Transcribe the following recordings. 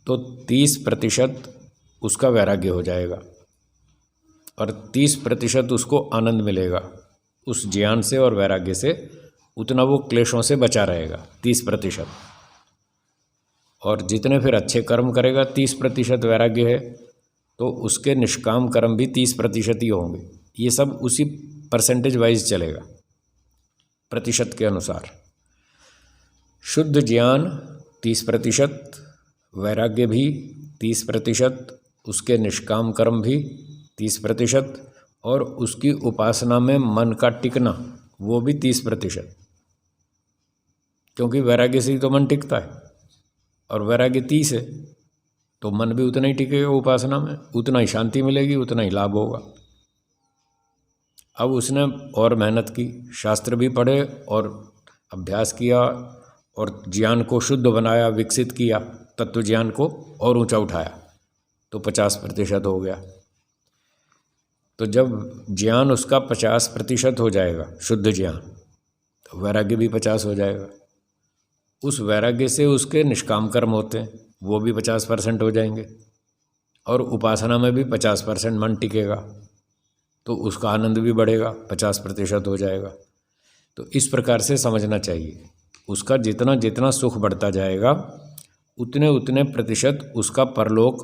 तो 30% उसका वैराग्य हो जाएगा और 30% उसको आनंद मिलेगा उस ज्ञान से और वैराग्य से। उतना वो क्लेशों से बचा रहेगा 30%। और जितने फिर अच्छे कर्म करेगा, 30% वैराग्य है तो उसके निष्काम कर्म भी 30% ही होंगे। ये सब उसी परसेंटेज वाइज चलेगा, प्रतिशत के अनुसार। शुद्ध ज्ञान 30%, वैराग्य भी 30%, उसके निष्काम कर्म भी 30%, और उसकी उपासना में मन का टिकना वो भी 30%, क्योंकि वैराग्य से ही तो मन टिकता है और वैराग्य 30 है तो मन भी उतना ही टिकेगा उपासना में, उतना ही शांति मिलेगी, उतना ही लाभ होगा। अब उसने और मेहनत की, शास्त्र भी पढ़े और अभ्यास किया और ज्ञान को शुद्ध बनाया, विकसित किया, तत्व ज्ञान को और ऊंचा उठाया, तो 50% हो गया। तो जब ज्ञान उसका 50% हो जाएगा, शुद्ध ज्ञान, तो वैराग्य भी 50 हो जाएगा। उस वैराग्य से उसके निष्काम कर्म होते हैं, वो भी 50% हो जाएंगे, और उपासना में भी 50% मन टिकेगा, तो उसका आनंद भी बढ़ेगा, 50% हो जाएगा। तो इस प्रकार से समझना चाहिए, उसका जितना जितना सुख बढ़ता जाएगा उतने उतने प्रतिशत उसका परलोक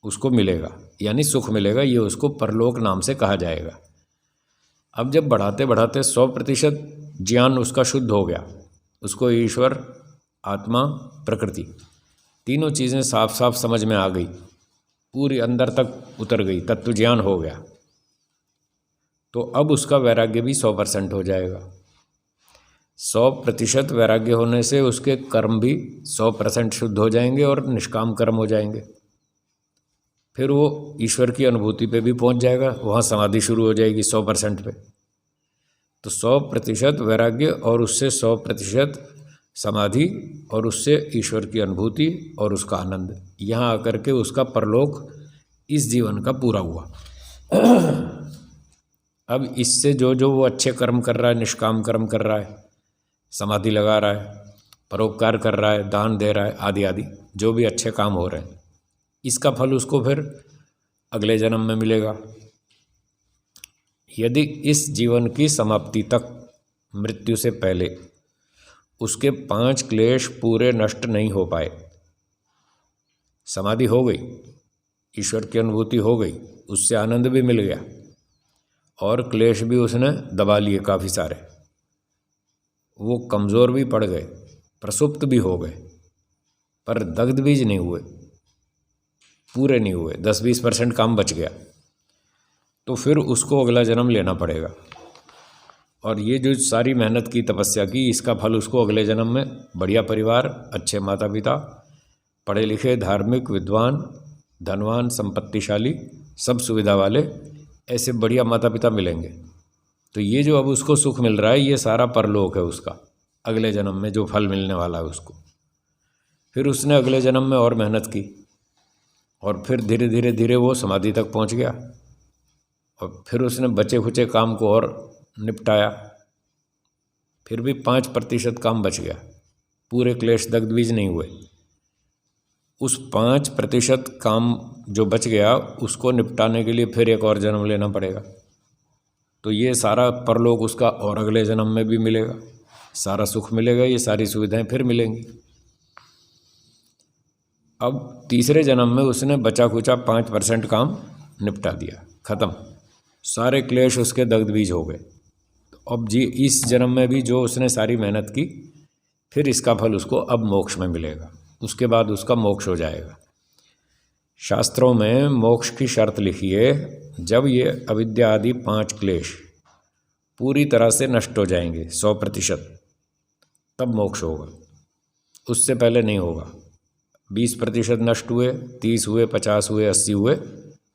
उसको मिलेगा, यानी सुख मिलेगा। ये उसको परलोक नाम से कहा जाएगा। अब जब बढ़ाते बढ़ाते 100% ज्ञान उसका शुद्ध हो गया, उसको ईश्वर, आत्मा, प्रकृति तीनों चीज़ें साफ साफ समझ में आ गई, पूरी अंदर तक उतर गई, तत्व ज्ञान हो गया, तो अब उसका वैराग्य भी 100% हो जाएगा। 100% वैराग्य होने से उसके कर्म भी 100% शुद्ध हो जाएंगे और निष्काम कर्म हो जाएंगे। फिर वो ईश्वर की अनुभूति पे भी पहुंच जाएगा, वहाँ समाधि शुरू हो जाएगी 100% पे। तो 100% वैराग्य और उससे 100% समाधि और उससे ईश्वर की अनुभूति और उसका आनंद, यहाँ आकर के उसका परलोक इस जीवन का पूरा हुआ। अब इससे जो जो वो अच्छे कर्म कर रहा है, निष्काम कर्म कर रहा है, समाधि लगा रहा है, परोपकार कर रहा है, दान दे रहा है, आदि आदि जो भी अच्छे काम हो रहे हैं, इसका फल उसको फिर अगले जन्म में मिलेगा। यदि इस जीवन की समाप्ति तक, मृत्यु से पहले, उसके 5 क्लेश पूरे नष्ट नहीं हो पाए, समाधि हो गई, ईश्वर की अनुभूति हो गई, उससे आनंद भी मिल गया और क्लेश भी उसने दबा लिए काफ़ी सारे, वो कमज़ोर भी पड़ गए, प्रसुप्त भी हो गए, पर दग्ध बीज नहीं हुए, पूरे नहीं हुए, 10-20% काम बच गया, तो फिर उसको अगला जन्म लेना पड़ेगा। और ये जो सारी मेहनत की, तपस्या की, इसका फल उसको अगले जन्म में बढ़िया परिवार, अच्छे माता पिता, पढ़े लिखे, धार्मिक, विद्वान, धनवान, संपत्तिशाली, सब सुविधा वाले, ऐसे बढ़िया माता पिता मिलेंगे। तो ये जो अब उसको सुख मिल रहा है, ये सारा परलोक है उसका, अगले जन्म में जो फल मिलने वाला है उसको। फिर उसने अगले जन्म में और मेहनत की और फिर धीरे धीरे धीरे वो समाधि तक पहुंच गया, और फिर उसने बचे खुचे काम को और निपटाया, फिर भी 5% काम बच गया, पूरे क्लेश दग्ध बीज नहीं हुए। उस 5% काम जो बच गया उसको निपटाने के लिए फिर एक और जन्म लेना पड़ेगा। तो ये सारा परलोक उसका और अगले जन्म में भी मिलेगा, सारा सुख मिलेगा, ये सारी सुविधाएं फिर मिलेंगी। अब तीसरे जन्म में उसने बचा खुचा 5% काम निपटा दिया, खत्म, सारे क्लेश उसके दग्ध बीज हो गए। तो अब जी इस जन्म में भी जो उसने सारी मेहनत की, फिर इसका फल उसको अब मोक्ष में मिलेगा, उसके बाद उसका मोक्ष हो जाएगा। शास्त्रों में मोक्ष की शर्त लिखी है, जब ये अविद्या आदि 5 क्लेश पूरी तरह से नष्ट हो जाएंगे 100%, तब मोक्ष होगा, उससे पहले नहीं होगा। 20% नष्ट हुए, 30 हुए, 50 हुए, 80 हुए,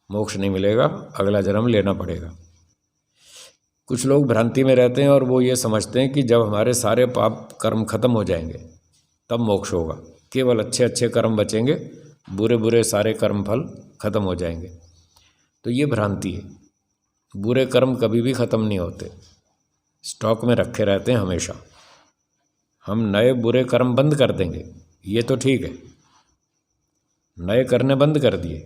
मोक्ष नहीं मिलेगा, अगला जन्म लेना पड़ेगा। कुछ लोग भ्रांति में रहते हैं और वो ये समझते हैं कि जब हमारे सारे पाप कर्म खत्म हो जाएंगे तब मोक्ष होगा, केवल अच्छे अच्छे कर्म बचेंगे, बुरे बुरे सारे कर्म फल खत्म हो जाएंगे। तो ये भ्रांति है, बुरे कर्म कभी भी ख़त्म नहीं होते, स्टॉक में रखे रहते हैं हमेशा। हम नए बुरे कर्म बंद कर देंगे ये तो ठीक है, नए करने बंद कर दिए,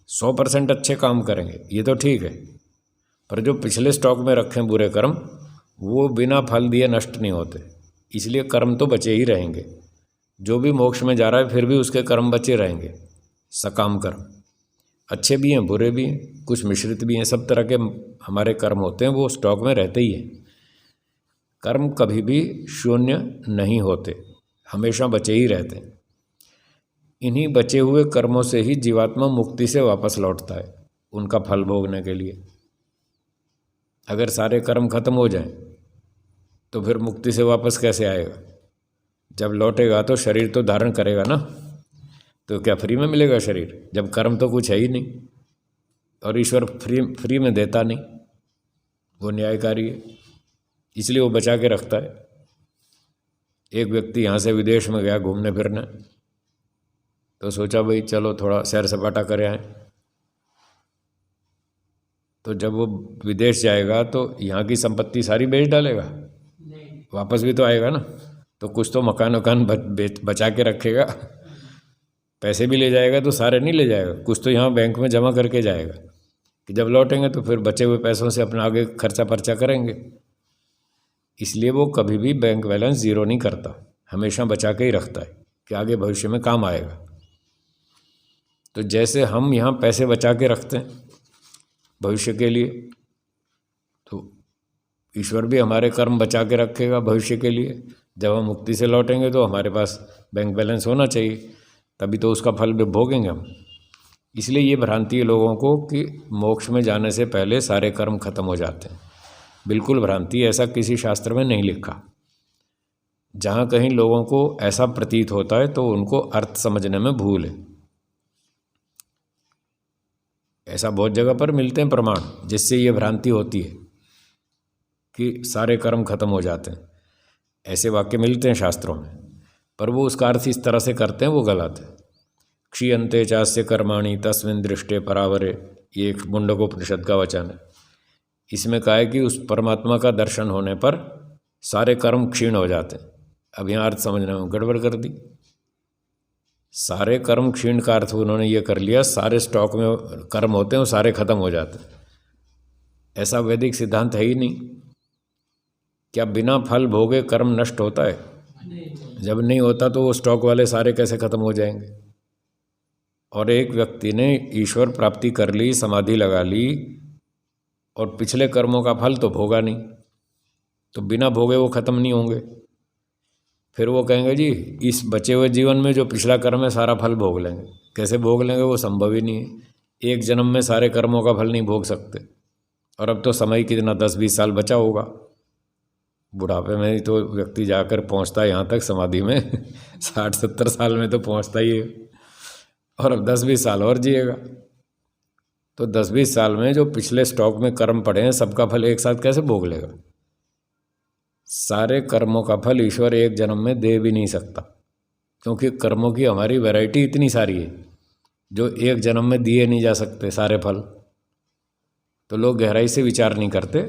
100% अच्छे काम करेंगे, ये तो ठीक है, पर जो पिछले स्टॉक में रखें बुरे कर्म, वो बिना फल दिए नष्ट नहीं होते, इसलिए कर्म तो बचे ही रहेंगे। जो भी मोक्ष में जा रहा है फिर भी उसके कर्म बचे रहेंगे, सकाम कर्म, अच्छे भी हैं बुरे भी हैं, कुछ मिश्रित भी हैं, सब तरह के हमारे कर्म होते हैं, वो स्टॉक में रहते ही हैं। कर्म कभी भी शून्य नहीं होते, हमेशा बचे ही रहते हैं। इन्हीं बचे हुए कर्मों से ही जीवात्मा मुक्ति से वापस लौटता है उनका फल भोगने के लिए। अगर सारे कर्म खत्म हो जाएं तो फिर मुक्ति से वापस कैसे आएगा? जब लौटेगा तो शरीर तो धारण करेगा ना, तो क्या फ्री में मिलेगा शरीर? जब कर्म तो कुछ है ही नहीं, और ईश्वर फ्री में देता नहीं, वो न्यायकारी है, इसलिए वो बचा के रखता है। एक व्यक्ति यहाँ से विदेश में गया घूमने फिरने, तो सोचा भाई चलो थोड़ा सैर सपाटा करे आए। तो जब वो विदेश जाएगा तो यहाँ की संपत्ति सारी बेच डालेगा? वापस भी तो आएगा ना, तो कुछ तो मकान वकान बचा के रखेगा। पैसे भी ले जाएगा तो सारे नहीं ले जाएगा, कुछ तो यहाँ बैंक में जमा करके जाएगा कि जब लौटेंगे तो फिर बचे हुए पैसों से अपना आगे खर्चा पर्चा करेंगे। इसलिए वो कभी भी बैंक बैलेंस ज़ीरो नहीं करता, हमेशा बचा के ही रखता है कि आगे भविष्य में काम आएगा। तो जैसे हम यहाँ पैसे बचा के रखते हैं भविष्य के लिए, तो ईश्वर भी हमारे कर्म बचा के रखेगा भविष्य के लिए। जब हम मुक्ति से लौटेंगे तो हमारे पास बैंक बैलेंस होना चाहिए, तभी तो उसका फल भी भोगेंगे हम। इसलिए ये भ्रांति है लोगों को कि मोक्ष में जाने से पहले सारे कर्म खत्म हो जाते हैं। बिल्कुल भ्रांति, ऐसा किसी शास्त्र में नहीं लिखा। जहाँ कहीं लोगों को ऐसा प्रतीत होता है तो उनको अर्थ समझने में भूल है। ऐसा बहुत जगह पर मिलते हैं प्रमाण जिससे ये भ्रांति होती है कि सारे कर्म खत्म हो जाते हैं। ऐसे वाक्य मिलते हैं शास्त्रों में, पर वो उसका अर्थ इस तरह से करते हैं, वो गलत है। क्षीयन्ते चास्य कर्माणि तस्मिन् दृष्टे परावरे, ये एक मुंडकोपनिषद का वचन है। इसमें कहा है कि उस परमात्मा का दर्शन होने पर सारे कर्म क्षीण हो जाते हैं। अब यहाँ अर्थ समझने में गड़बड़ कर दी। सारे कर्म क्षीण का अर्थ उन्होंने ये कर लिया, सारे स्टॉक में कर्म होते हैं वो सारे खत्म हो जाते हैं। ऐसा वैदिक सिद्धांत है ही नहीं। क्या बिना फल भोगे कर्म नष्ट होता है? जब नहीं होता तो वो स्टॉक वाले सारे कैसे खत्म हो जाएंगे? और एक व्यक्ति ने ईश्वर प्राप्ति कर ली, समाधि लगा ली, और पिछले कर्मों का फल तो भोगा नहीं, तो बिना भोगे वो खत्म नहीं होंगे। फिर वो कहेंगे जी इस बचे हुए जीवन में जो पिछला कर्म है सारा फल भोग लेंगे। कैसे भोग लेंगे? वो संभव ही नहीं है। एक जन्म में सारे कर्मों का फल नहीं भोग सकते। और अब तो समय कितना 10-20 साल बचा होगा। बुढ़ापे में ही तो व्यक्ति जाकर पहुंचता है यहाँ तक समाधि में 60-70 साल में तो पहुंचता ही है, और अब 10-20 साल और जिएगा। तो 10-20 साल में जो पिछले स्टॉक में कर्म पड़े हैं सबका फल एक साथ कैसे भोग लेगा? सारे कर्मों का फल ईश्वर एक जन्म में दे भी नहीं सकता, क्योंकि कर्मों की हमारी वैरायटी इतनी सारी है जो एक जन्म में दिए नहीं जा सकते सारे फल। तो लोग गहराई से विचार नहीं करते,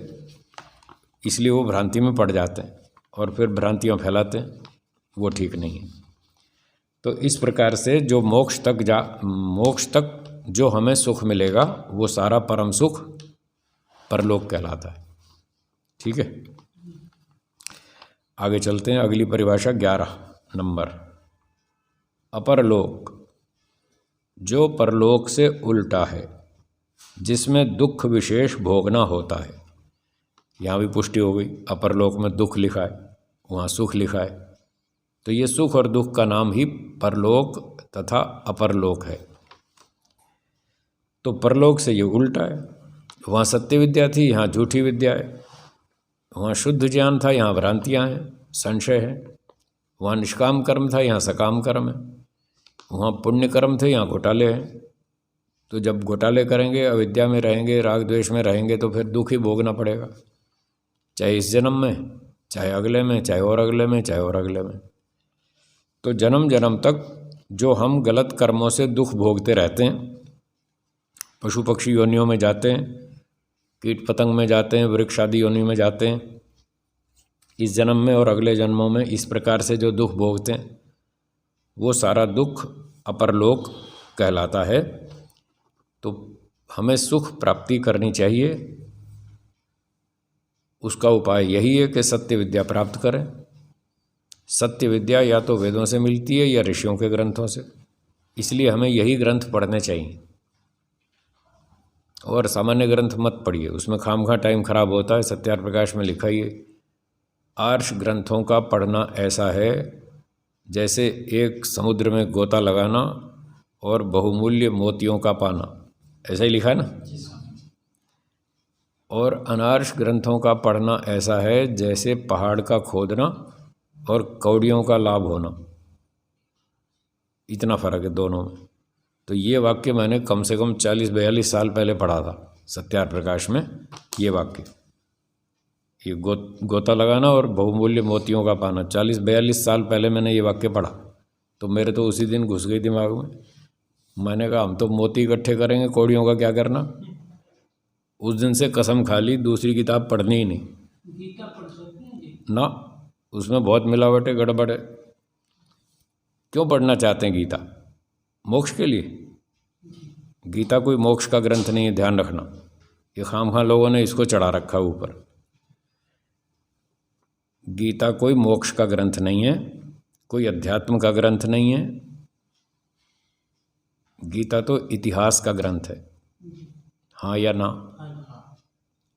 इसलिए वो भ्रांति में पड़ जाते हैं और फिर भ्रांतियाँ फैलाते हैं, वो ठीक नहीं है। तो इस प्रकार से जो मोक्ष तक जो हमें सुख मिलेगा वो सारा परम सुख परलोक कहलाता है। ठीक है, आगे चलते हैं। अगली परिभाषा 11 नंबर, अपरलोक, जो परलोक से उल्टा है, जिसमें दुख विशेष भोगना होता है। यहाँ भी पुष्टि हो गई, अपरलोक में दुख लिखा है, वहाँ सुख लिखा है, तो ये सुख और दुख का नाम ही परलोक तथा अपरलोक है। तो परलोक से ये उल्टा है। वहाँ सत्य विद्या थी, यहाँ झूठी विद्या है। वहाँ शुद्ध ज्ञान था, यहाँ भ्रांतियाँ हैं, संशय है। वहाँ निष्काम कर्म था, यहाँ सकाम कर्म है। वहाँ पुण्य कर्म थे, यहाँ घोटाले हैं। तो जब घोटाले करेंगे, अविद्या में रहेंगे, राग द्वेष में रहेंगे, तो फिर दुख ही भोगना पड़ेगा, चाहे इस जन्म में, चाहे अगले में, चाहे और अगले में, चाहे और अगले में। तो जन्म जन्म तक जो हम गलत कर्मों से दुख भोगते रहते हैं, पशु पक्षी योनियों में जाते हैं, कीट पतंग में जाते हैं, वृक्ष आदि योनि में जाते हैं, इस जन्म में और अगले जन्मों में इस प्रकार से जो दुख भोगते हैं, वो सारा दुख अपरलोक कहलाता है। तो हमें सुख प्राप्ति करनी चाहिए, उसका उपाय यही है कि सत्य विद्या प्राप्त करें। सत्य विद्या या तो वेदों से मिलती है या ऋषियों के ग्रंथों से, इसलिए हमें यही ग्रंथ पढ़ने चाहिए। और सामान्य ग्रंथ मत पढ़िए, उसमें खामखा टाइम खराब होता है। सत्यार्थ प्रकाश में लिखा ही है, आर्ष ग्रंथों का पढ़ना ऐसा है जैसे एक समुद्र में गोता लगाना और बहुमूल्य मोतियों का पाना, ऐसा ही लिखा है ना। और अनार्ष ग्रंथों का पढ़ना ऐसा है जैसे पहाड़ का खोदना और कौड़ियों का लाभ होना, इतना फर्क है दोनों में। तो ये वाक्य मैंने कम से कम 40-42 साल पहले पढ़ा था सत्यार्थ प्रकाश में। ये वाक्य, ये गोता लगाना और बहुमूल्य मोतियों का पाना, 40-42 साल पहले मैंने ये वाक्य पढ़ा। तो मेरे तो उसी दिन घुस गई दिमाग में। मैंने कहा हम तो मोती इकट्ठे करेंगे, कौड़ियों का क्या करना। उस दिन से कसम खा ली दूसरी किताब पढ़नी ही नहीं। गीता पढ़ सकते हैं जी? ना, उसमें बहुत मिलावट है, गड़बड़ है। क्यों पढ़ना चाहते हैं गीता? मोक्ष के लिए। गीता कोई मोक्ष का ग्रंथ नहीं है, ध्यान रखना। ये खामखा लोगों ने इसको चढ़ा रखा ऊपर। गीता कोई मोक्ष का ग्रंथ नहीं है, कोई अध्यात्म का ग्रंथ नहीं है। गीता तो इतिहास का ग्रंथ है, हाँ या ना।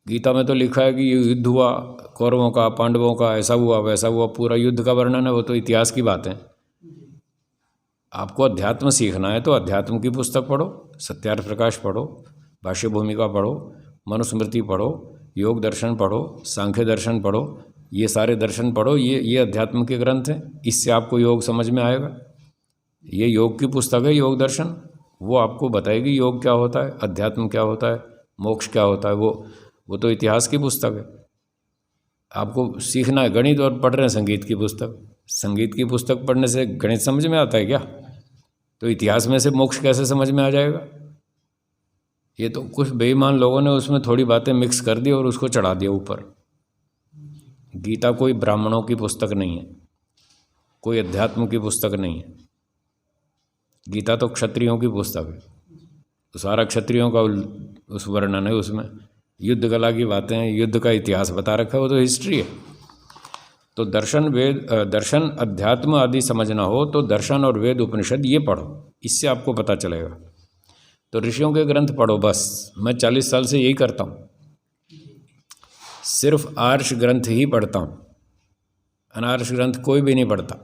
गीता में तो लिखा है कि ये युद्ध हुआ कौरवों का, पांडवों का, ऐसा हुआ वैसा हुआ, पूरा युद्ध का वर्णन है। वो तो इतिहास की बात है। आपको अध्यात्म सीखना है तो अध्यात्म की पुस्तक पढ़ो, सत्यार्थ प्रकाश पढ़ो, भाष्य भूमिका पढ़ो, मनुस्मृति पढ़ो, योग दर्शन पढ़ो, सांख्य दर्शन पढ़ो, ये सारे दर्शन पढ़ो। ये अध्यात्म के ग्रंथ हैं, इससे आपको योग समझ में आएगा। ये योग की पुस्तक है, योग दर्शन, वो आपको बताएगी योग क्या होता है, अध्यात्म क्या होता है, मोक्ष क्या होता है। वो तो इतिहास की पुस्तक है। आपको सीखना है गणित और पढ़ रहे हैं संगीत की पुस्तक। संगीत की पुस्तक पढ़ने से गणित समझ में आता है क्या? तो इतिहास में से मोक्ष कैसे समझ में आ जाएगा? ये तो कुछ बेईमान लोगों ने उसमें थोड़ी बातें मिक्स कर दी और उसको चढ़ा दिया ऊपर। गीता कोई ब्राह्मणों की पुस्तक नहीं है, कोई अध्यात्म की पुस्तक नहीं है। गीता तो क्षत्रियों की पुस्तक है, तो सारा क्षत्रियों का उस वर्णन है। उसमें युद्ध कला की बातें हैं, युद्ध का इतिहास बता रखा है, वो तो हिस्ट्री है। तो दर्शन, वेद, दर्शन, अध्यात्म आदि समझना हो तो दर्शन और वेद उपनिषद ये पढ़ो, इससे आपको पता चलेगा। तो ऋषियों के ग्रंथ पढ़ो बस। मैं 40 साल से यही करता हूँ, सिर्फ आर्ष ग्रंथ ही पढ़ता हूँ, अनार्ष ग्रंथ कोई भी नहीं पढ़ता।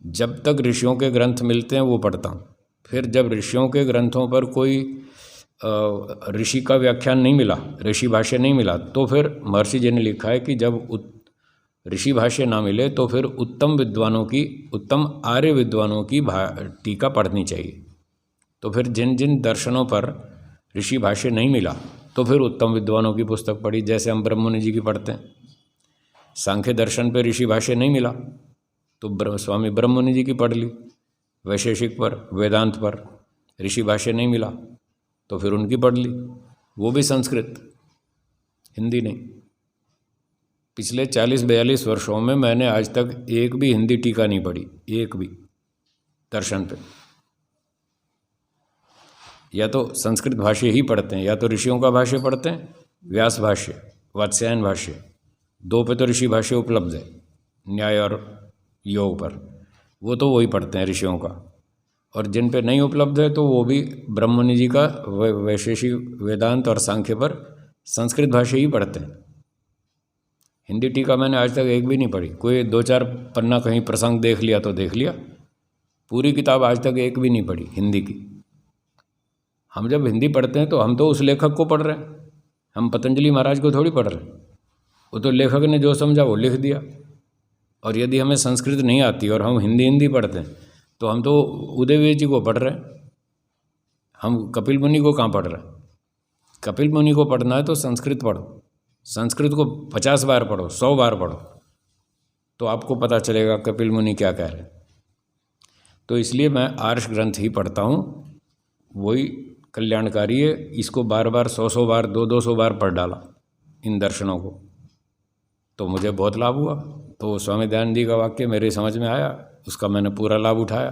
जब तक ऋषियों के ग्रंथ मिलते हैं वो पढ़ता हूँ। फिर जब ऋषियों के ग्रंथों पर कोई ऋषि का व्याख्यान नहीं मिला, ऋषि भाष्य नहीं मिला, तो फिर महर्षि जी ने लिखा है कि जब ऋषि भाष्य ना मिले तो फिर उत्तम विद्वानों की, उत्तम आर्य विद्वानों की टीका पढ़नी चाहिए। तो फिर जिन जिन दर्शनों पर ऋषि भाष्य नहीं मिला तो फिर उत्तम विद्वानों की पुस्तक पढ़ी। जैसे हम ब्रह्ममुनि जी की पढ़ते हैं। सांख्य दर्शन पर ऋषि भाष्य नहीं मिला तो स्वामी ब्रह्ममुनि जी की पढ़ ली। वैशेषिक पर, वेदांत पर ऋषि भाष्य नहीं मिला तो फिर उनकी पढ़ ली, वो भी संस्कृत, हिंदी नहीं। पिछले 40-42 वर्षों में मैंने आज तक एक भी हिंदी टीका नहीं पढ़ी, एक भी दर्शन पे। या तो संस्कृत भाष्य ही पढ़ते हैं, या तो ऋषियों का भाष्य पढ़ते हैं, व्यास भाष्य, वात्स्यायन भाष्य, 2 पे तो ऋषि भाष्य उपलब्ध है, न्याय और योग पर, वो तो वही पढ़ते हैं ऋषियों का। और जिन पे नहीं उपलब्ध है तो वो भी ब्रह्ममुनि जी का वैशेषिक, वेदांत और सांख्य पर संस्कृत भाषा ही पढ़ते हैं। हिंदी टीका मैंने आज तक एक भी नहीं पढ़ी। कोई 2-4 पन्ना कहीं प्रसंग देख लिया तो देख लिया, पूरी किताब आज तक एक भी नहीं पढ़ी हिंदी की। हम जब हिंदी पढ़ते हैं तो हम तो उस लेखक को पढ़ रहे हैं, हम पतंजलि महाराज को थोड़ी पढ़ रहे हैं। वो तो लेखक ने जो समझा वो लिख दिया। और यदि हमें संस्कृत नहीं आती और हम हिंदी पढ़ते हैं तो हम तो उदयवीर जी को पढ़ रहे हैं, हम कपिल मुनि को कहाँ पढ़ रहे हैं। कपिल मुनि को पढ़ना है तो संस्कृत पढ़ो, संस्कृत को 50 बार पढ़ो, 100 बार पढ़ो, तो आपको पता चलेगा कपिल मुनि क्या कह रहे हैं। तो इसलिए मैं आर्ष ग्रंथ ही पढ़ता हूँ, वही कल्याणकारी है। इसको बार बार 100 बार, 200 बार पढ़ डाला इन दर्शनों को, तो मुझे बहुत लाभ हुआ। तो स्वामी दयानंद जी का वाक्य मेरे समझ में आया, उसका मैंने पूरा लाभ उठाया।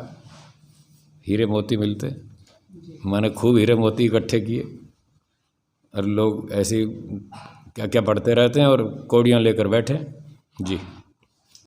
हीरे मोती मिलते, जी। मैंने खूब हीरे मोती इकट्ठे किए और लोग ऐसे क्या क्या पढ़ते रहते हैं और कौड़ियाँ लेकर बैठे। जी।